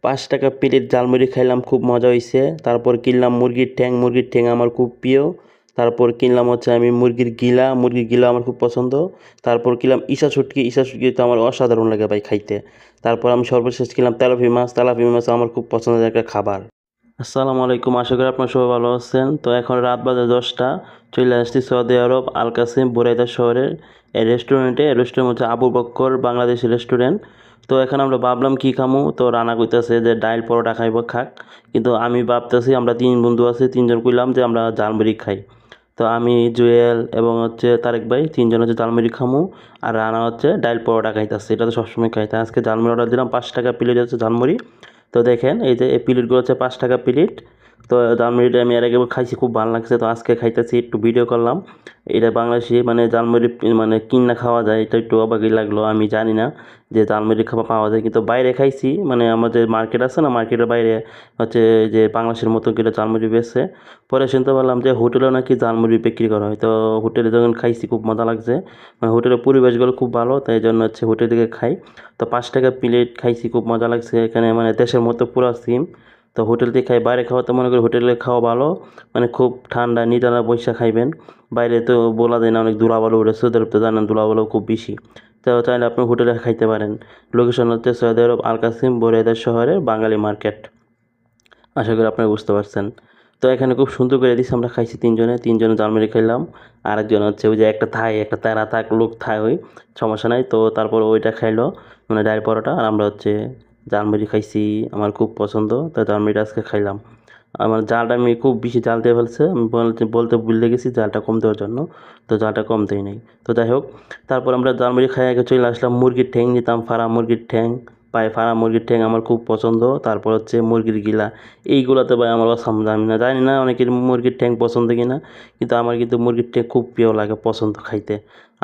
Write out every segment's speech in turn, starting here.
৳৫ plate jhalmuri খাইলাম, খুব মজা হইছে। তারপর কিনলাম মুরগির ঠ্যাং আমার খুব প্রিয়। তারপর কিনলাম হচ্ছে আমি মুরগির গিলা আমার খুব পছন্দ। তারপর কিনলাম ইসা শুটকি তো আমার অসাধারণ লাগে ভাই খাইতে। তারপর আমি সর্বশেষ কিনলাম তেলাপিয়া মাছ আমার খুব পছন্দের একটা খাবার। আসসালামু আলাইকুম, আশা করি আপনারা সবাই ভালো আছেন। তো এখন রাত বাজে 10টা, চলে আসছি সৌদি আরব আল কাসিম বুরাইদা শহরের এই রেস্টুরেন্টে। রেস্টুরেন্ট হচ্ছে আবু বক্কর বাংলাদেশি রেস্টুরেন্ট। তো এখন আমরা ভাবলাম কি খামু, তো রানা কইতাছে যে ডাইল পরোটা খাইব খাক। কিন্তু আমি ভাবতেছি আমরা 3 বন্ধু আছি, 3জন কইলাম যে আমরা ঝালমুড়ি খাই। তো আমি, জুয়েল এবং হচ্ছে তারেক ভাই 3জন হচ্ছে ঝালমুড়ি খামু। আর রানা হচ্ছে ডাইল পরোটা খাইতাছে, এটা তো সবসময় খাইতে। আজকে ঝালমুড়ি অর্ডার দিলাম, ৳5 প্লেট হচ্ছে ঝালমুড়ি। তো দেখেন এই যে এই প্লেটগুলো হচ্ছে ৳5 প্লেট। তো ঝালমুড়িটা আমি এর আগে খাইছি, খুব ভালো লাগছে। তো আজকে খাইতেছি, একটু ভিডিও করলাম। এটা বাংলাদেশি মানে ঝালমুড়ি মানে কিনা খাওয়া যায়, এটা একটু অবাকই লাগলো। আমি জানি না যে ঝালমুড়ি খাওয়া পাওয়া যায়, কিন্তু বাইরে খাইছি মানে আমাদের মার্কেট আছে না, মার্কেটের বাইরে হচ্ছে যে বাংলাদেশের মতো করে ঝালমুড়ি বেচছে। পরে শুনতে পারলাম যে হোটেলেও নাকি ঝালমুড়ি বিক্রি করা হয়। তো হোটেলে যখন খাইছি খুব মজা লাগছে, মানে হোটেলের পরিবেশগুলো খুব ভালো, তাই জন্য হচ্ছে হোটেল থেকে খাই। তো ৳5 প্লেট খাইছি, খুব মজা লাগছে। এখানে মানে দেশের মতো পুরো সিম। তো হোটেল থেকে খাই, বাইরে খাওয়া তো মনে করি হোটেলে খাওয়া ভালো, মানে খুব ঠান্ডা নিরালা বৈশা খাইবেন। বাইরে তো বলা যায় না, অনেক ধুলাবালু উঠে, সৌদি আরব তো জানেন ধুলাবালু খুব বেশি। তো চাইলে আপনি হোটেলে খাইতে পারেন। লোকেশন হচ্ছে সৌদি আরব আল কাসিম বুরাইদা শহরের বাঙালি মার্কেট। আশা করি আপনারা বুঝতে পারছেন। তো এখানে খুব সুন্দর করে দিছে, আমরা খাইছি 3জনে ঝালমুড়ি খাইলাম। আরেকজন হচ্ছে ওই যে একটা তেরা থাক লোক থাক, ওই সমস্যা নাই। তো তারপর ওইটা খাইলো, মানে ডাইল পরোটা। আর আমরা হচ্ছে ঝালমুড়ি খাইছি, আমার খুব পছন্দ। তো ঝালমুড়িটা আজকে খাইলাম। আমার জালটা আমি খুব বেশি জাল দিয়ে ফেলছে, আমি বলতে ভুলে গেছি জালটা কম দেওয়ার জন্য। তো জালটা কম দেই নাই। তো যাই হোক, তারপর আমরা ঝালমুড়ি খাই আগে চলে আসলাম, মুরগির ঠ্যাং নিতাম, ফার্ম মুরগির ঠ্যাং। ফার্ম মুরগির ঠ্যাং আমার খুব পছন্দ। তারপর হচ্ছে মুরগির গিলা, এইগুলাতে ভাই আমার অসাম, জানি না অনেকের মুরগির ঠ্যাং পছন্দ কিনা, কিন্তু আমার কিন্তু মুরগির ঠ্যাং খুব প্রিয় লাগে, পছন্দ খাইতে।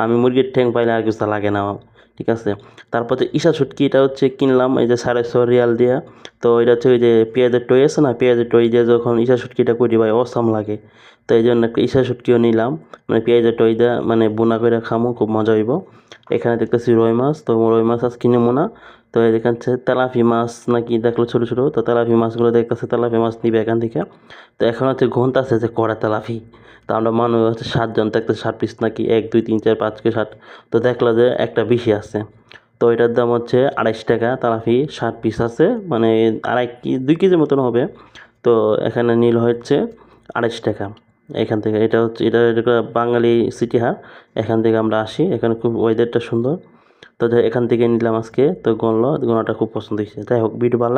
আমি মুরগির ঠ্যাং পাইলে আর কিছু লাগে না আমার, ঠিক আছে। তারপর যে ইসা শুটকি, এটা হচ্ছে কিনলাম এই যে ৳650 দিয়া। তো এটা হচ্ছে ওই যে পেঁয়াজের টই আছে না, পেঁয়াজের টই দিয়ে যখন ইসা শুটকিটা করি ভাই অসাম লাগে। তো এই জন্য একটা ইসা শুটকিও নিলাম, মানে পেঁয়াজের টই দিয়ে মানে বোনা করে খামু, খুব মজা হইব। এখানে দেখতেছি রুই মাছ, তো রুই মাছ আজ কিনে না। তো এখান থেকে তেলাপি মাছ নাকি দেখলো ছোটো ছোটো, তো তেলাপি মাছগুলো দেখতেছে, তেলাপি মাছ নিবে এখান থেকে। তো এখন হচ্ছে ঘন্টাছে যে কড়া তেলাপি। তো আমরা মানুষ হচ্ছে 7জন, দেখতে 7 পিস নাকি 1 2 3 4 5 7। তো দেখলো যে একটা বেশি আছে। তো এটার দাম হচ্ছে ৳28 তেলাপি, 7 পিস আছে, মানে 2 কেজির মতন হবে। তো এখানে নিল হচ্ছে ৳28। এখান থেকে এটা বাঙালি সিটি হাট। এখান থেকে আমরা আসি, এখানে খুব ওয়েদারটা সুন্দর। তো এখান থেকে নিলাম আজকে। তো গোনাটা খুব পছন্দ হয়েছে। যাই হোক, ভিডিও ভালো